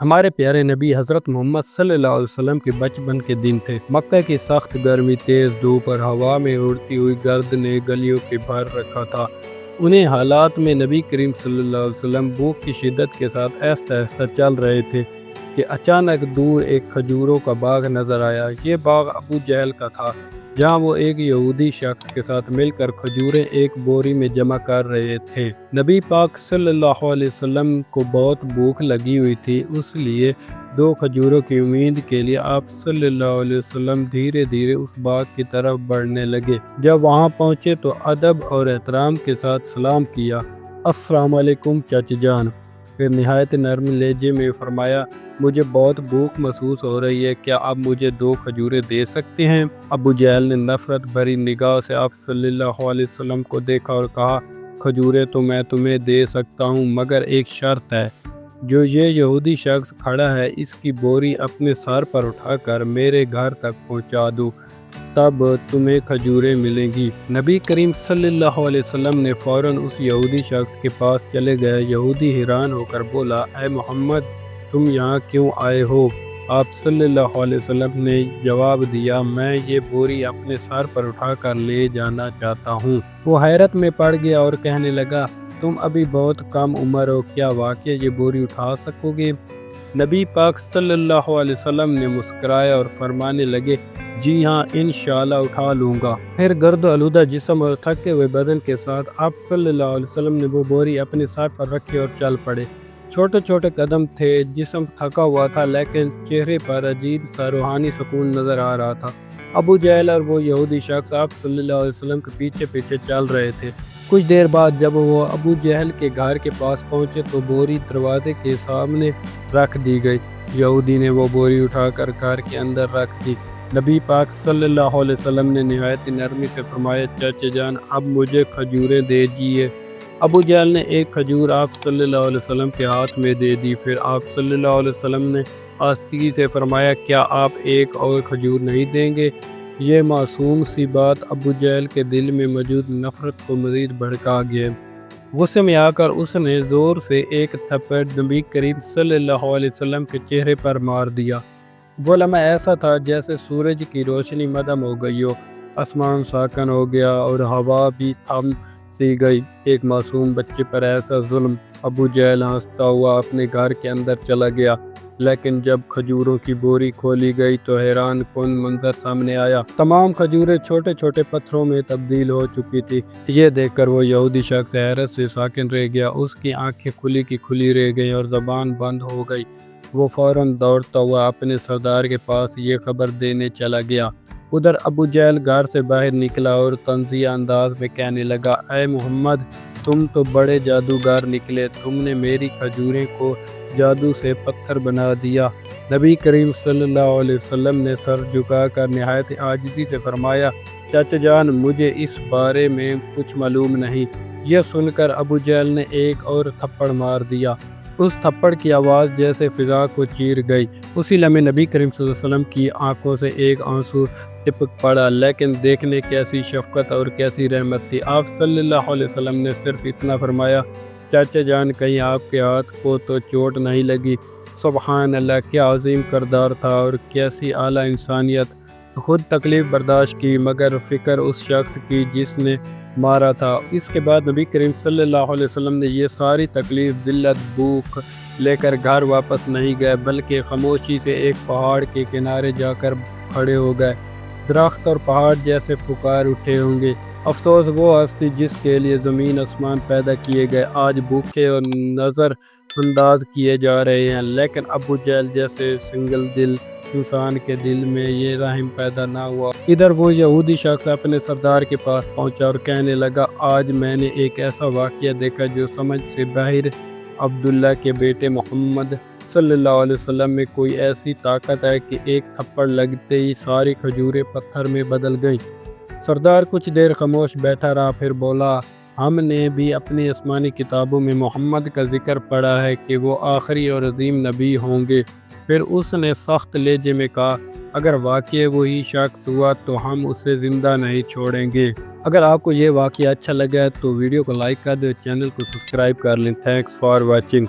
ہمارے پیارے نبی حضرت محمد صلی اللہ علیہ وسلم کے بچپن کے دن تھے۔ مکہ کی سخت گرمی، تیز دھوپ اور ہوا میں اڑتی ہوئی گرد نے گلیوں کے بھر رکھا تھا۔ انہیں حالات میں نبی کریم صلی اللہ علیہ وسلم بھوک کی شدت کے ساتھ آہستہ آہستہ چل رہے تھے کہ اچانک دور ایک کھجوروں کا باغ نظر آیا۔ یہ باغ ابو جہل کا تھا، جہاں وہ ایک یہودی شخص کے ساتھ مل کر کھجوریں ایک بوری میں جمع کر رہے تھے۔ نبی پاک صلی اللہ علیہ وسلم کو بہت بھوک لگی ہوئی تھی، اس لیے 2 کھجوروں کی امید کے لیے آپ صلی اللہ علیہ وسلم دھیرے دھیرے اس باغ کی طرف بڑھنے لگے۔ جب وہاں پہنچے تو ادب اور احترام کے ساتھ سلام کیا۔ السلام علیکم چچا جان۔ پھر نہایت نرم لہجے میں فرمایا، مجھے بہت بھوک محسوس ہو رہی ہے، کیا آپ مجھے 2 کھجوریں دے سکتے ہیں؟ ابو جہل نے نفرت بھری نگاہ سے آپ صلی اللہ علیہ وسلم کو دیکھا اور کہا، کھجوریں تو میں تمہیں دے سکتا ہوں، مگر ایک شرط ہے۔ جو یہ یہودی شخص کھڑا ہے، اس کی بوری اپنے سر پر اٹھا کر میرے گھر تک پہنچا دو، تب تمہیں کھجوریں ملیں گی۔ نبی کریم صلی اللہ علیہ وسلم نے فوراً اس یہودی شخص کے پاس چلے گئے۔ یہودی حیران ہو کر بولا، اے محمد، تم یہاں کیوں آئے ہو؟ آپ صلی اللہ علیہ وسلم نے جواب دیا، میں یہ بوری اپنے سر پر اٹھا کر لے جانا چاہتا ہوں۔ وہ حیرت میں پڑ گیا اور کہنے لگا، تم ابھی بہت کم عمر ہو، کیا واقعی یہ بوری اٹھا سکو گے؟ نبی پاک صلی اللہ علیہ وسلم نے مسکرایا اور فرمانے لگے، جی ہاں، انشاءاللہ اٹھا لوں گا۔ پھر گرد و آلودہ جسم اور تھکے ہوئے بدن کے ساتھ آپ صلی اللہ علیہ وسلم نے وہ بوری اپنے سر پر رکھی اور چل پڑے۔ چھوٹے چھوٹے قدم تھے، جسم تھکا ہوا تھا، لیکن چہرے پر عجیب سا روحانی سکون نظر آ رہا تھا۔ ابو جہل اور وہ یہودی شخص آپ صلی اللہ علیہ وسلم کے پیچھے پیچھے چل رہے تھے۔ کچھ دیر بعد جب وہ ابو جہل کے گھر کے پاس پہنچے تو بوری دروازے کے سامنے رکھ دی گئی۔ یہودی نے وہ بوری اٹھا کر گھر کے اندر رکھ دی۔ نبی پاک صلی اللہ علیہ وسلم نے نہایت نرمی سے فرمایا، چچا جان، اب مجھے کھجوریں دے دیجیے۔ ابو جہل نے ایک کھجور آپ صلی اللہ علیہ وسلم کے ہاتھ میں دے دی۔ پھر آپ صلی اللہ علیہ وسلم نے آہستگی سے فرمایا، کیا آپ ایک اور کھجور نہیں دیں گے؟ یہ معصوم سی بات ابو جہل کے دل میں موجود نفرت کو مزید بھڑکا گیا۔ غصے میں آ کر اس نے زور سے ایک تھپڑ نبی کریم صلی اللہ علیہ وسلم کے چہرے پر مار دیا۔ وہ لمحہ ایسا تھا جیسے سورج کی روشنی مدھم ہو گئی ہو، آسمان ساکن ہو گیا اور ہوا بھی تھم سی گئی۔ ایک معصوم بچے پر ایسا ظلم! ابو جہل ہنستا ہوا اپنے گھر کے اندر چلا گیا، لیکن جب کھجوروں کی بوری کھولی گئی تو حیران کن منظر سامنے آیا۔ تمام کھجوریں چھوٹے چھوٹے پتھروں میں تبدیل ہو چکی تھی۔ یہ دیکھ کر وہ یہودی شخص حیرت سے ساکن رہ گیا، اس کی آنکھیں کھلی کی کھلی رہ گئیں اور زبان بند ہو گئی۔ وہ فوراً دوڑتا ہوا اپنے سردار کے پاس یہ خبر دینے چلا گیا۔ ادھر ابو جہل گھر سے باہر نکلا اور طنزیہ انداز میں کہنے لگا، اے محمد، تم تو بڑے جادوگر نکلے، تم نے میری کھجوریں کو جادو سے پتھر بنا دیا۔ نبی کریم صلی اللہ علیہ وسلم نے سر جھکا کر نہایت عاجزی سے فرمایا، چچا جان، مجھے اس بارے میں کچھ معلوم نہیں۔ یہ سن کر ابو جہل نے ایک اور تھپڑ مار دیا۔ اس تھپڑ کی آواز جیسے فضا کو چیر گئی۔ اسی لمحے نبی کریم صلی اللہ علیہ وسلم کی آنکھوں سے ایک آنسو ٹپک پڑا، لیکن دیکھنے کیسی شفقت اور کیسی رحمت تھی۔ آپ صلی اللہ علیہ وسلم نے صرف اتنا فرمایا، چچا جان، کہیں آپ کے ہاتھ کو تو چوٹ نہیں لگی؟ سبحان اللہ، کیا عظیم کردار تھا اور کیسی اعلیٰ انسانیت! خود تکلیف برداشت کی، مگر فکر اس شخص کی جس نے مارا تھا۔ اس کے بعد نبی کریم صلی اللہ علیہ وسلم نے یہ ساری تکلیف، ذلت، بھوک لے کر گھر واپس نہیں گئے، بلکہ خاموشی سے ایک پہاڑ کے کنارے جا کر کھڑے ہو گئے۔ درخت اور پہاڑ جیسے پکار اٹھے ہوں گے، افسوس وہ ہستی جس کے لیے زمین آسمان پیدا کیے گئے آج بھوکے اور نظر انداز کیے جا رہے ہیں، لیکن ابو جہل جیسے سنگل دل انسان کے دل میں یہ رحم پیدا نہ ہوا۔ ادھر وہ یہودی شخص اپنے سردار کے پاس پہنچا اور کہنے لگا، آج میں نے ایک ایسا واقعہ دیکھا جو سمجھ سے باہر۔ عبداللہ کے بیٹے محمد صلی اللہ علیہ وسلم میں کوئی ایسی طاقت ہے کہ ایک تھپڑ لگتے ہی ساری کھجوریں پتھر میں بدل گئیں۔ سردار کچھ دیر خاموش بیٹھا رہا، پھر بولا، ہم نے بھی اپنی آسمانی کتابوں میں محمد کا ذکر پڑھا ہے کہ وہ آخری اور عظیم نبی ہوں گے۔ پھر اس نے سخت لہجے میں کہا، اگر واقعی وہی شخص ہوا تو ہم اسے زندہ نہیں چھوڑیں گے۔ اگر آپ کو یہ واقعہ اچھا لگا ہے تو ویڈیو کو لائک کر دیں، چینل کو سبسکرائب کر لیں۔ Thanks for watching.